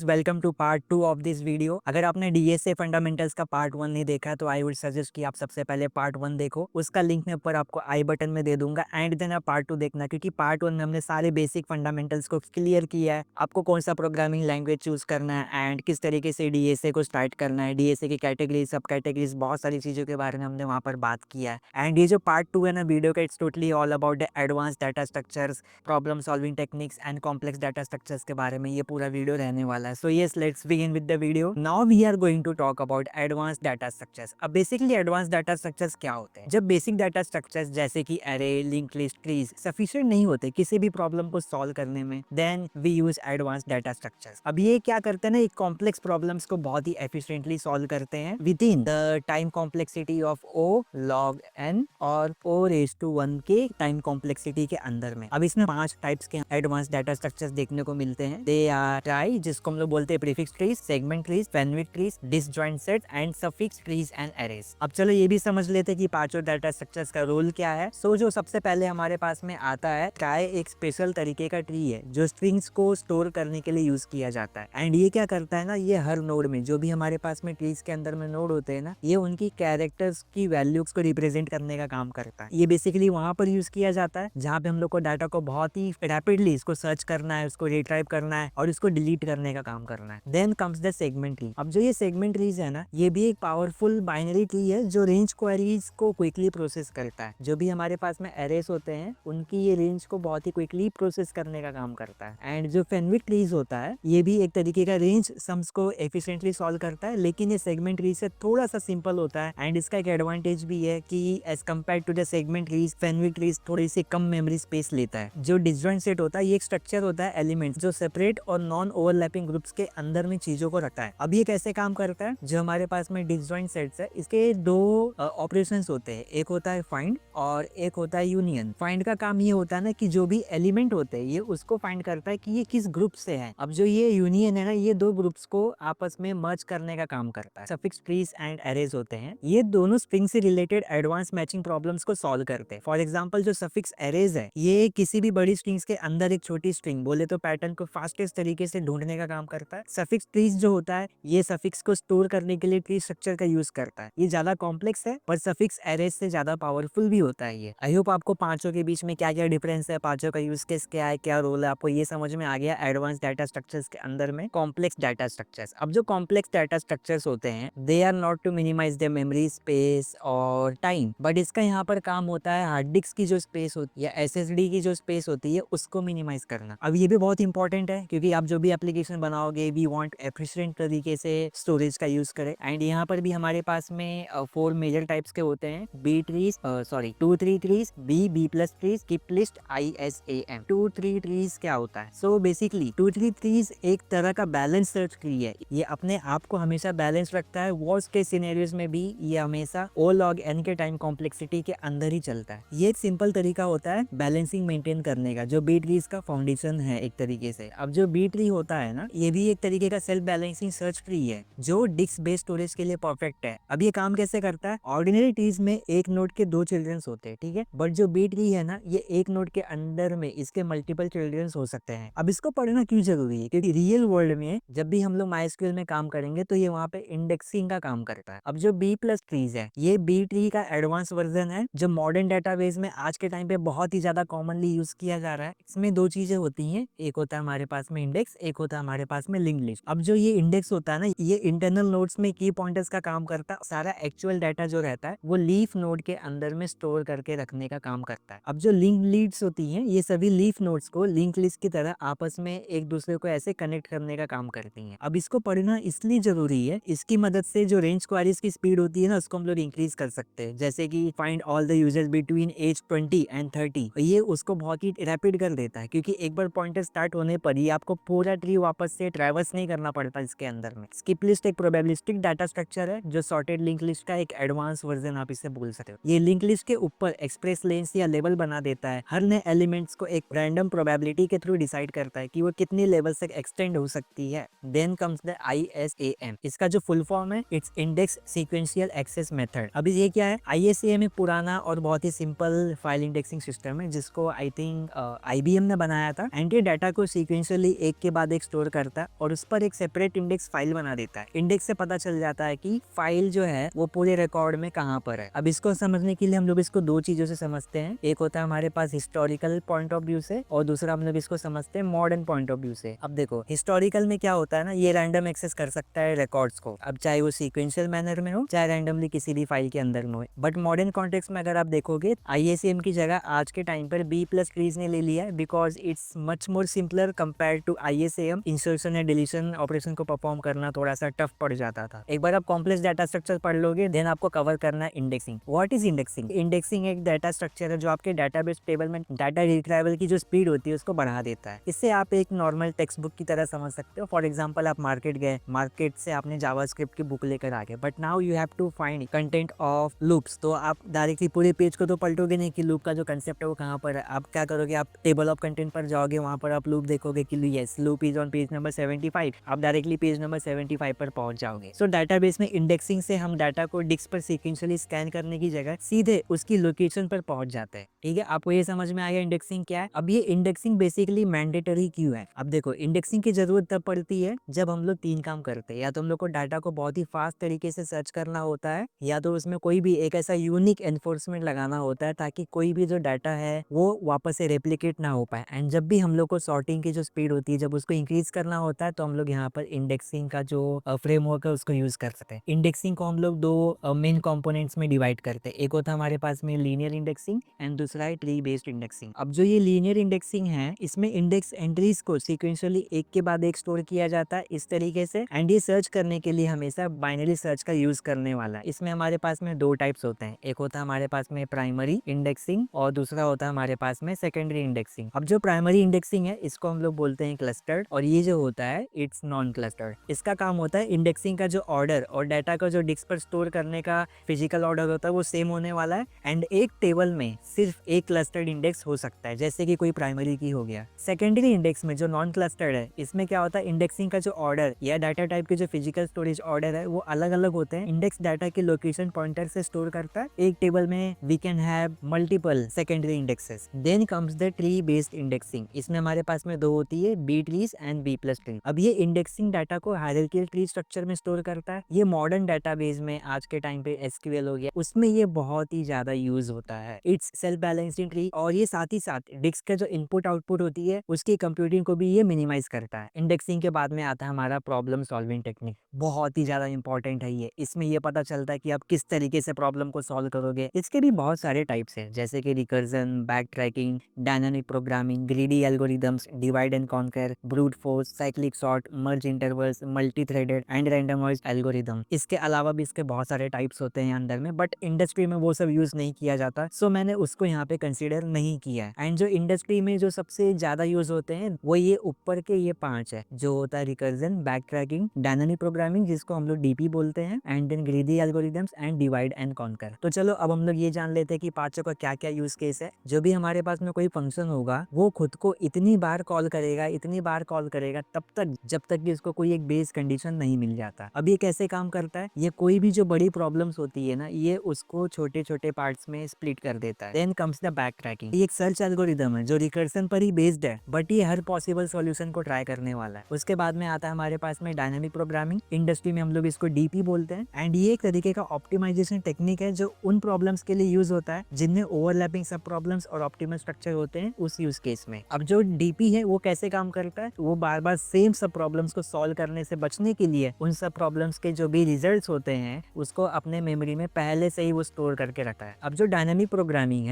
Welcome to part 2 of this video. अगर आपने DSA fundamentals का पार्ट 1 नहीं देखा है तो आई वुड सजेस्ट कि आप सबसे पहले पार्ट 1 देखो। उसका लिंक मैं ऊपर आपको आई बटन में दे दूंगा एंड देन आप पार्ट 2 देखना, क्योंकि पार्ट 1 में हमने सारे बेसिक फंडामेंटल्स को क्लियर किया है। आपको कौन सा प्रोग्रामिंग लैंग्वेज चूज करना है एंड किस तरीके से डीएसए को स्टार्ट करना है, डीएसए की कैटेगरीज, सब कैटेगरीज, बहुत सारी चीजों के बारे में हमने वहाँ पर बात किया है। एंड ये जो पार्ट 2 है ना वीडियो का, it's totally all about the advance data structures, problem solving techniques and complex data structures के बारे में ये पूरा वीडियो रहने वाला है। So yes, let's begin with the video. Now we are going to talk about advanced data structures. अब basically advance data structures क्या होते हैं? जब बेसिक डाटा स्ट्रक्चर्स जैसे कि अरे, लिंक लिस्ट, ट्रीज सफिशिएंट नहीं होते किसी भी प्रॉब्लम को सॉल्व करने में, then we use advance data structures. अब ये क्या करते हैं ना, एक कॉम्प्लेक्स प्रॉब्लम्स को बहुत ही एफिशिएंटली सॉल्व करते हैं within the time complexity of O log n और ओ रेज टू 1 के टाइम कॉम्प्लेक्सिटी के अंदर में। अब इसमें 5 टाइप्स के एडवांस डाटा स्ट्रक्चर्स देखने को मिलते हैं। दे आर ट्राई, जिसको हम लोग बोलते हैं prefix trees, segment trees, Fenwick trees, disjoint set and suffix trees and arrays. अब चलो ये भी समझ लेते हैं कि पांचों डाटा स्ट्रक्चर्स का रोल क्या है। सो जो सबसे पहले हमारे पास में आता है, ट्राई एक स्पेशल तरीके का ट्री है जो स्ट्रिंग्स को स्टोर करने के लिए यूज किया जाता है। एंड ये क्या करता है ना, ये हर नोड में जो भी हमारे पास में ट्रीज के अंदर में नोड होते हैं ना, ये उनकी कैरेक्टर्स की वैल्यूज को रिप्रेजेंट करने का काम करता है। ये बेसिकली वहां पर यूज किया जाता है जहाँ पे हम लोग को डाटा को बहुत ही रैपिडली इसको सर्च करना है, उसको रिट्राइव करना है और उसको डिलीट करने का काम करना है। Then comes the segment tree. अब जो ये सेगमेंट ट्रीज है ना, ये भी एक पावरफुल बाइनरी ट्री है जो रेंज क्वेरीज को क्विकली प्रोसेस करता है। जो भी हमारे पास में एरेस होते हैं उनकी ये रेंज को बहुत ही क्विकली प्रोसेस करने का काम करता है। एंड जो फेनविड्थ ट्रीज होता है, ये भी एक तरीके का रेंज सम्स को एफिशिएंटली सॉल्व करता है, लेकिन ये सेगमेंट ट्री से थोड़ा सा सिंपल होता है। एंड इसका एक एडवांटेज भी है कि as compare to the segment trees, Fenwick trees थोड़ी सी कम मेमोरी स्पेस लेता है। जो डिसजॉइंट सेट होता है, ये एक स्ट्रक्चर होता है एलिमेंट जो सेपरेट और नॉन ओवरलैपिंग ग्रुप्स के अंदर में चीजों को रखता है। अब ये कैसे काम करता है, जो हमारे पास में डिसजॉइंट सेट्स है, इसके दो ऑपरेशंस होते हैं। एक होता है फाइंड और एक होता है यूनियन। फाइंड का काम ये होता है ना कि जो भी एलिमेंट होते हैं ये उसको फाइंड करता है कि ये किस ग्रुप से है। अब जो ये यूनियन है ना, ये दो ग्रुप्स को आपस में मर्ज करने का काम करता है। सफिक्स ट्रीज एंड एरेज होते हैं, ये दोनों स्ट्रिंग से रिलेटेड एडवांस मैचिंग प्रॉब्लम्स को सॉल्व करते हैं। फॉर एग्जांपल जो सफिक्स एरेज है, ये किसी भी बड़ी स्ट्रिंग्स के अंदर एक छोटी स्ट्रिंग बोले तो पैटर्न को फास्टेस्ट तरीके से ढूंढने का काम करता है। सफिक्स ट्रीज जो होता है, ये सफिक्स को स्टोर करने के लिए ट्री स्ट्रक्चर का यूज करता है। ये ज्यादा कॉम्प्लेक्स है पर सफिक्स एरेज से ज्यादा पावरफुल भी होता है। ये आई होप आपको पांचों के बीच में क्या क्या डिफरेंस है, पांचों का यूज केस क्या है, क्या रोल है, आपको ये समझ में आ गया एडवांस डाटा स्ट्रक्चर्स के अंदर में कॉम्प्लेक्स डाटा स्ट्रक्चर्स। अब जो कॉम्प्लेक्स डाटा स्ट्रक्चर्स होते हैं, they are not to minimize the memory space और टाइम, बट इसका यहाँ पर काम होता है हार्ड डिस्क की जो स्पेस होती है, एसएसडी की जो स्पेस होती है, उसको मिनिमाइज करना। अब ये भी बहुत इंपॉर्टेंट है क्योंकि आप जो भी एप्लीकेशन बनाओगे, वी वांट एफिशिएंट तरीके से स्टोरेज का यूज करें। एंड यहाँ पर भी हमारे पास में 4 मेजर टाइप्स के होते हैं, B trees, sorry 2-3 trees, B plus trees, skip list, ISAM। 2-3 trees क्या होता है? सो बेसिकली 2-3 ट्रीज एक तरह का बैलेंस सर्च ट्री है। ये अपने आप को हमेशा बैलेंस रखता है। वर्स्ट केस सिनेरियोज में भी ये हमेशा O log n के टाइम कॉम्प्लेक्सिटी के अंदर ही चलता है। ये एक सिंपल तरीका होता है बैलेंसिंग मेंटेन करने का, जो बी ट्रीज का फाउंडेशन है एक तरीके से। अब जो बी ट्री होता है ना, ये भी एक तरीके का सेल्फ बैलेंसिंग सर्च ट्री है जो डिस्क बेस्ड स्टोरेज के लिए परफेक्ट है। अब ये काम कैसे करता है? ऑर्डिनरी ट्रीज में एक नोड के 2 चिल्ड्रंस होते हैं, ठीक है, बट जो बी ट्री है ना, ये एक नोड के अंदर में इसके मल्टीपल चिल्ड्रंस हो सकते हैं। अब इसको पढ़ना क्यों जरूरी है? क्योंकि रियल वर्ल्ड में जब भी हम लोग MySQL में काम करेंगे तो ये वहाँ पे इंडेक्सिंग का काम करता है। अब जो बी प्लस ट्रीज है, ये बी ट्री का एडवांस वर्जन है जो मॉडर्न डेटाबेस में आज के टाइम पे बहुत ही ज्यादा कॉमनली यूज किया जा रहा है। इसमें 2 चीजें होती हैं, एक होता है हमारे पास में इंडेक्स, एक होता है हमारे पास में लिंक लिस्ट। अब जो ये इंडेक्स होता है ना, ये इंटरनल नोड्स में की पॉइंटर्स का काम करता है। सारा एक्चुअल डाटा जो रहता है वो लीफ नोड के अंदर में स्टोर करके रखने का काम करता है। अब जो लिंक लिस्ट्स होती हैं, ये सभी लीफ नोड्स को लिंक लिस्ट की तरह आपस में एक दूसरे को ऐसे कनेक्ट करने का काम करती हैं। अब इसको पढ़ना इसलिए जरूरी है, इसकी मदद से जो रेंज क्वेरीज की स्पीड होती है ना, उसको हम लोग इंक्रीज कर सकते हैं। जैसे कि find all the users between age 20 and 30, ये उसको बहुत ही रैपिड कर देता है क्योंकि एक बार पॉइंटर स्टार्ट होने पर ही आपको पूरा ट्री वापस से ट्रैवर्स नहीं करना पड़ता इसके अंदर में। स्किप लिस्ट एक प्रोबेबिलिस्टिक डाटा स्ट्रक्चर है जो सॉर्टेड लिंक लिस्ट का एक एडवांस वर्जन आप इसे बोल सकते हो। ये लिंक लिस्ट के ऊपर एक्सप्रेस लेंस या लेवल बना देता है। हर नए एलिमेंट्स को एक रैंडम प्रोबेबिलिटी के थ्रू डिसाइड करता है कि वो कितने लेवल तक एक्सटेंड हो सकती है। Then comes the ISAM। इसका जो फुल फॉर्म है, it's index sequential access method. अभी ये क्या है? ISAM एक पुराना और बहुत ही सिंपल फाइल इंडेक्सिंग सिस्टम है जिसको आई थिंक IBM ने बनाया था। एंड ये डाटा को सीक्वेंशियली एक के बाद एक स्टोर करता है और उस पर एक सेपरेट इंडेक्स फाइल बना देता है। इंडेक्स से पता चल जाता है कि फाइल जो है वो पूरे रिकॉर्ड में कहाँ पर है। अब इसको समझने के लिए हम लोग इसको दो चीजों से समझते हैं, एक होता है हमारे पास हिस्टोरिकल पॉइंट ऑफ व्यू से और दूसरा हम लोग इसको समझते हैं मॉडर्न पॉइंट ऑफ व्यू से। अब देखो हिस्टोरिकल में क्या होता है ना, ये रैंडम एक्सेस कर सकता है रिकॉर्ड्स को, अब चाहे वो सीक्वेंशियल मैनर में हो चाहे रैंडमली किसी भी फाइल के अंदर में हो। बट मॉडर्न कॉन्टेक्स्ट में अगर आप देखोगे IACM की जगह आज के टाइम पर B प्लस ट्रीज ने ले लिया है, because it's much more simpler compare to IACM। Insertion या डिलीशन ऑपरेशन को परफॉर्म करना थोड़ा सा टफ पड़ जाता था। एक बार आप कॉम्प्लेक्स डाटा स्ट्रक्चर पढ़ लोगे देन आपको कवर करना है indexing. What is indexing? Indexing एक डाटा स्ट्रक्चर है जो आपके डाटाबेस टेबल में डाटा रिट्राइवल की जो स्पीड होती है उसको बढ़ा देता है। इससे आप एक नॉर्मल टेक्स्ट बुक की तरह समझ सकते हो। फॉर एग्जाम्पल आप मार्केट गए, मार्केट से आपने जावास्क्रिप्ट की बुक लेकर आ गए, but now you have to find content of loops. तो आप डायरेक्टली पूरे पेज को तो पलटोगे नहीं कि लूप का जो कंसेप्ट है वो कहाँ पर है। आप क्या करोगे, आप टेबल ऑफ कंटेंट पर जाओगे, वहां पर आप लूप देखोगे कि yes loop is on page number 75, आप डायरेक्टली पेज नंबर 75 पर पहुंच जाओगे। सो डाटाबेस में इंडेक्सिंग से हम डाटा को डिस्क पर सीक्वेंशियली स्कैन करने की जगह सीधे उसकी लोकेशन पर पहुंच जाते हैं। ठीक है, आपको ये समझ में आया इंडेक्सिंग क्या है। अब ये इंडेक्सिंग बेसिकली मैंडेटरी क्यों है? अब देखो इंडेक्सिंग की जरूरत तब पड़ती है जब हम लोग तीन काम करते हैं, या तो हम लोग को डाटा को बहुत ही फास्ट तरीके से सर्च करना होता है, या तो उसमें कोई भी एक ऐसा यूनिक एनफोर्समेंट लगाना होता है ताकि कोई भी जो डाटा है वो वापस से रेप्लिकेट ना हो पाए। एंड जब भी हम लोग को सॉर्टिंग की जो स्पीड होती है जब उसको इंक्रीज करना होता है तो हम लोग यहाँ पर इंडेक्सिंग का जो फ्रेमवर्क है उसको यूज कर सकते हैं। इंडेक्सिंग को हम लोग दो मेन कंपोनेंट्स में डिवाइड करते हैं, एक होता है हमारे पास में लीनियर इंडेक्सिंग एंड दूसरा है ट्री बेस्ड इंडेक्सिंग। अब जो ये लीनियर इंडेक्सिंग है इसमें इंडेक्स एंट्रीज को सीक्वेंशियली एक के बाद एक स्टोर किया जाता है इस तरीके से, एंड ये सर्च करने के लिए हमेशा बाइनरी सर्च का यूज करने वाला है। इसमें हमारे पास में दो टाइप्स होते हैं, एक होता है हमारे पास में प्राइमरी इंडेक्सिंग और दूसरा होता है हमारे पास में सेकेंडरी इंडेक्सिंग। अब जो प्राइमरी इंडेक्सिंग है इसको हम लोग बोलते हैं क्लस्टर्ड, और ये जो होता है इट्स नॉन क्लस्टर्ड। इसका काम होता है इंडेक्सिंग का जो ऑर्डर और डाटा का जो डिस्क पर स्टोर करने का फिजिकल ऑर्डर होता है वो सेम होने वाला है, एंड एक टेबल में सिर्फ एक क्लस्टर्ड इंडेक्स हो सकता है जैसे कि कोई प्राइमरी की हो गया। सेकेंडरी इंडेक्स में जो नॉन क्लस्टर्ड है इसमें क्या होता है, इंडेक्सिंग का जो ऑर्डर या डाटा टाइप के जो फिजिकल स्टोरेज ऑर्डर है वो अलग अलग होते हैं। इंडेक्स डाटा के लोकेशन पॉइंटर से स्टोर करता है। एक टेबल में we can have multiple secondary indexes. Then comes the tree based indexing. इसमें हमारे पास में दो होती है, B trees and B plus tree. अब ये इंडेक्सिंग डाटा को हायरार्किकल ट्री स्ट्रक्चर में स्टोर करता है। ये मॉडर्न डाटाबेस में आज के टाइम पे SQL हो गया उसमें ये बहुत ही ज्यादा यूज होता है। इट्स सेल्फ बैलेंसिंग ट्री, और ये साथ ही साथ डिस्क का जो इनपुट आउटपुट होती है उसकी कंप्यूटिंग को भी ये मिनिमाइज करता है। इंडेक्सिंग के बाद में आता है हमारा प्रॉब्लम सॉल्विंग टेक्निक, बहुत ही ज्यादा इंपॉर्टेंट है ये। इसमें ये पता चलता है कि आप किस तरीके से प्रॉब्लम को सॉल्व करोगे। इसके भी बहुत सारे टाइप्स हैं जैसे कि recursion, backtracking, dynamic programming, greedy algorithms, divide and conquer, brute force, cyclic sort, merge intervals, multithreaded and randomized algorithm. इसके अलावा भी इसके बहुत सारे टाइप्स होते हैं अंदर में, बट इंडस्ट्री में वो सब यूज नहीं किया जाता, सो मैंने उसको यहाँ पे कंसीडर नहीं किया। एंड जो इंडस्ट्री में जो सबसे ज्यादा यूज होते हैं वो ये ऊपर के ये पांच है, जो होता है recursion, backtracking, dynamic programming जिसको हम लोग DP बोलते हैं, and then greedy algorithms and divide and conquer. तो चलो अब हम लोग ये जान लेते हैं कि पांचों का क्या क्या यूज केस है। जो भी हमारे पास में कोई फंक्शन होगा वो खुद को इतनी बार कॉल करेगा, इतनी बार कॉल करेगा तब तक जब तक कि उसको कोई एक बेस कंडीशन नहीं मिल जाता। अब ये कैसे काम करता है, ये कोई भी जो बड़ी प्रॉब्लम्स होती है ना ये उसको छोटे छोटे पार्ट्स में स्प्लिट कर देता है। Then comes the backtracking. ये एक सर्च एल्गोरिदम है जो रिकर्सन पर ही बेस्ड है, बट ये हर पॉसिबल सॉल्यूशन को ट्राई करने वाला है। उसके बाद में आता है हमारे पास में डायनामिक प्रोग्रामिंग, इंडस्ट्री में हम लोग इसको DP बोलते हैं, एंड ये एक तरीके का ऑप्टिमाइजेशन टेक्निक है जो उन प्रॉब्लम्स के लिए यूज होता है जिनमें ओवरलैपिंग सब प्रॉब्लम्स और ऑप्टिमल स्ट्रक्चर होते हैं उस यूज केस में। अब जो DP है वो कैसे काम करता है, वो बार बार सेम सब प्रॉब्लम्स को सॉल्व करने से बचने के लिए उन सब प्रॉब्लम्स के जो भी रिजल्ट्स होते हैं उसको अपने मेमोरी में पहले से ही वो स्टोर करके रखता है। अब जो डायनामिक प्रोग्रामिंग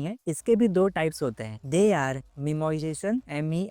है इसके भी दो टाइप्स होते हैं, they are memoization,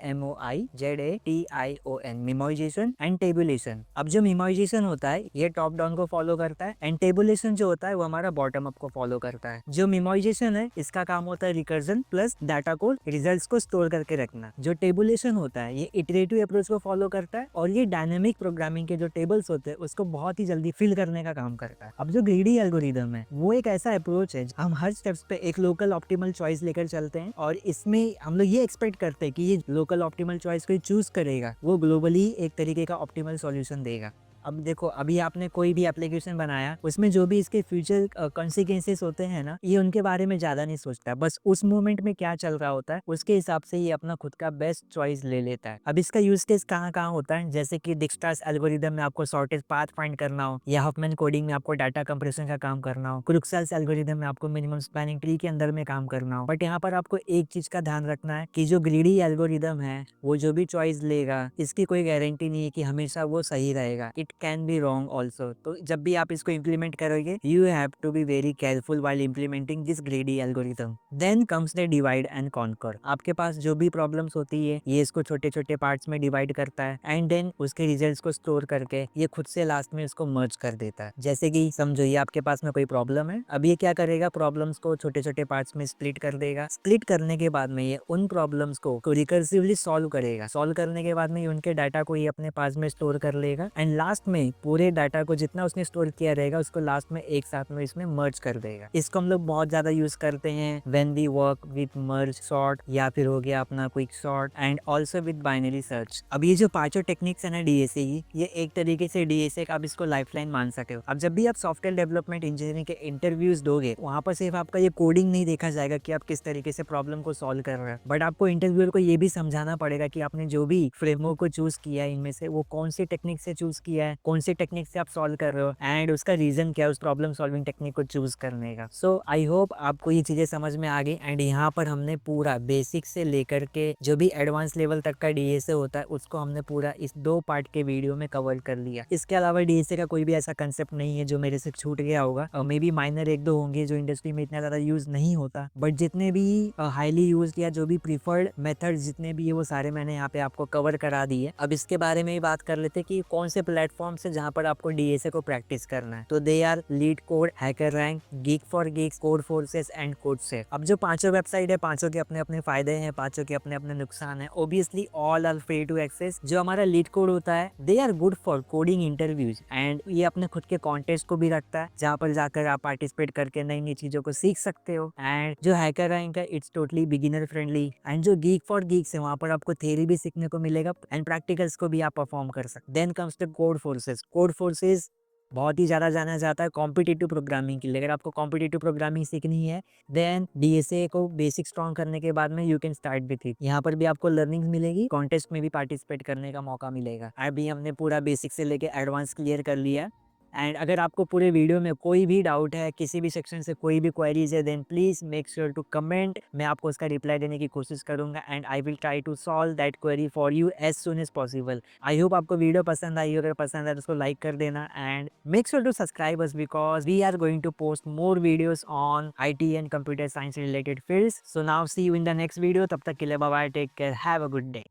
MEMOIZATION, memoization and tabulation. अब जो मेमोइजेशन होता है ये टॉप डाउन को फॉलो करता है, एंड टेबुलेशन जो होता है वो हमारा बॉटम अप को फॉलो करता है। जो मेमोइजेशन है इसका काम होता है रिकर्जन प्लस डाटा को रिजल्ट्स को स्टोर करके रखना। जो टेबुलेशन होता है ये इटरेटिव अप्रोच को फॉलो करता है, और ये डायनामिक प्रोग्रामिंग के जो टेबल्स होते हैं उसको बहुत ही जल्दी फिल करने का काम करता है। अब जो ग्रीडी एल्गोरिदम है वो एक ऐसा अप्रोच है हम हर स्टेप्स पे एक लोकल ऑप्टिमल चॉइस लेकर चलते हैं, और इसमें हम लोग ये एक्सपेक्ट करते हैं कि ये लोकल ऑप्टिमल चॉइस को चूज करेगा वो ग्लोबली एक तरीके का ऑप्टिमल सॉल्यूशन देगा। अब देखो, अभी आपने कोई भी एप्लीकेशन बनाया, उसमें जो भी इसके फ्यूचर कॉन्सिक्वेंसेस होते हैं ना, ये उनके बारे में ज़्यादा नहीं सोचता। बस उस मोमेंट में क्या चल रहा होता है, उसके हिसाब से ये अपना खुद का बेस्ट चॉइस ले लेता है। अब इसका यूज़ केस कहाँ-कहाँ होता है, जैसे कि डिजक्स्ट्रास एल्गोरिदम में आपको शॉर्टेस्ट पाथ फाइंड करना हो, या हफमैन कोडिंग में आपको डाटा कंप्रेशन का काम करना हो, क्रुक्सल्स एल्गोरिदम में आपको मिनिमम स्पैनिंग ट्री के अंदर में काम करना हो। बट यहाँ पर आपको एक चीज़ का ध्यान रखना है कि जो ग्रीडी एल्गोरिदम है, वो जो भी चॉइस लेगा, इसकी कोई गारंटी नहीं है कि हमेशा वो सही रहेगा। It can be wrong also. तो जब भी आप इसको इम्प्लीमेंट करोगे, you have to be very careful while implementing this greedy algorithm. Then comes the divide and conquer. आपके पास जो भी प्रॉब्लम्स होती है, ये इसको छोटे छोटे पार्ट्स में डिवाइड करता है, एंड देन उसके रिजल्ट्स को स्टोर करके ये खुद से लास्ट में उसको मर्ज कर देता है। जैसे कि समझो ये आपके पास में कोई प्रॉब्लम है, अब ये क्या करेगा, प्रॉब्लम्स को छोटे छोटे पार्ट्स में स्प्लिट कर देगा। स्प्लिट करने के बाद में ये उन प्रॉब्लम्स को रिकर्सिवली सॉल्व करेगा। सॉल्व करने के बाद में ये उनके डाटा को ये अपने पास में स्टोर कर लेगा, एंड लास्ट में पूरे डाटा को जितना उसने स्टोर किया रहेगा, उसको लास्ट में एक साथ में इसमें मर्ज कर देगा। इसको हम लोग बहुत ज्यादा यूज करते हैं when we work with merge sort, या फिर हो गया अपना quick sort, and also with binary search. अब ये जो पांचों टेक्निक्स है ना डीएसए की, ये एक तरीके से डीएसए का आप इसको लाइफलाइन मान सकते हो। अब जब भी आप सॉफ्टवेयर डेवलपमेंट इंजीनियरिंग के इंटरव्यूज दोगे, वहां पर सिर्फ आपका ये कोडिंग नहीं देखा जाएगा कि आप किस तरीके से प्रॉब्लम को सॉल्व कर रहे हैं, बट आपको इंटरव्यूअर को ये भी समझाना पड़ेगा कि आपने जो भी फ्रेमवर्क को चूज किया है, इनमें से वो कौन सी टेक्निक से चूज किया है, कौन सी टेक्निक से आप सॉल्व कर रहे हो, एंड उसका रीजन क्या है उस प्रॉब्लम सॉल्विंग टेक्निक को चूज करने का। सो आई होप आपको ये चीजें समझ में आ गई, एंड यहाँ पर हमने पूरा बेसिक से लेकर के जो भी एडवांस लेवल तक का डीएसए होता है, उसको हमने पूरा इस 2 पार्ट के वीडियो में कवर कर लिया। इसके अलावा डीएसए का कोई भी ऐसा कंसेप्ट नहीं है जो मेरे से छूट गया होगा, और मे बी माइनर एक दो होंगे जो इंडस्ट्री में इतना ज्यादा यूज नहीं होता, बट जितने भी हाईली यूज या जो भी प्रीफर्ड मेथड जितने भी है, वो सारे मैंने यहाँ पे आपको कवर करा दिए। अब इसके बारे में ही बात कर लेते कि कौन से प्लेटफॉर्म से जहाँ पर आपको डीएसए को प्रैक्टिस करना है। तो they are LeetCode, HackerRank, Geek for Geeks, Codeforces and Codesafe। अब जो पांचों वेबसाइट है, पांचों के अपने अपने फायदे हैं, पांचों के अपने अपने नुकसान है। Obviously all are free to access. जो हमारा LeetCode होता है, they are good for coding interviews, and ये अपने खुद के कॉन्टेस्ट को भी रखता है, जहाँ पर जाकर आप पार्टिसिपेट करके नई नई चीजों को सीख सकते हो। एंड जो HackerRank है, it's totally beginner friendly, and जो Geek for Geeks है, वहाँ पर आपको थ्योरी भी सीखने को मिलेगा एंड प्रैक्टिकल्स को भी आप परफॉर्म कर सकते। Then comes the Codeforces। Codeforces बहुत ही ज़्यादा जाना जाता है कॉम्पिटिटिव प्रोग्रामिंग के लिए। अगर आपको कॉम्पिटिटिव प्रोग्रामिंग सीखनी है, देन डीएसए को बेसिक स्ट्रॉन्ग करने के बाद में you can start with it. यहाँ पर भी आपको लर्निंग मिलेगी, कॉन्टेस्ट में भी पार्टिसिपेट करने का मौका मिलेगा। अभी हमने पूरा बेसिक से लेके एडवांस क्लियर कर लिया। एंड अगर आपको पूरे वीडियो में कोई भी डाउट है, किसी भी सेक्शन से कोई भी क्वेरीज है, then please make sure to comment. मैं आपको उसका रिप्लाई देने की कोशिश करूंगा, and I will try to solve that query for you as soon as possible. I hope आपको वीडियो पसंद आई। अगर पसंद आए तो उसको लाइक कर देना, and make sure to subscribe us because we are going to post more videos on IT and computer science related fields. So now see you in the next video. तब तक के लिए bye bye, take care, have a good day.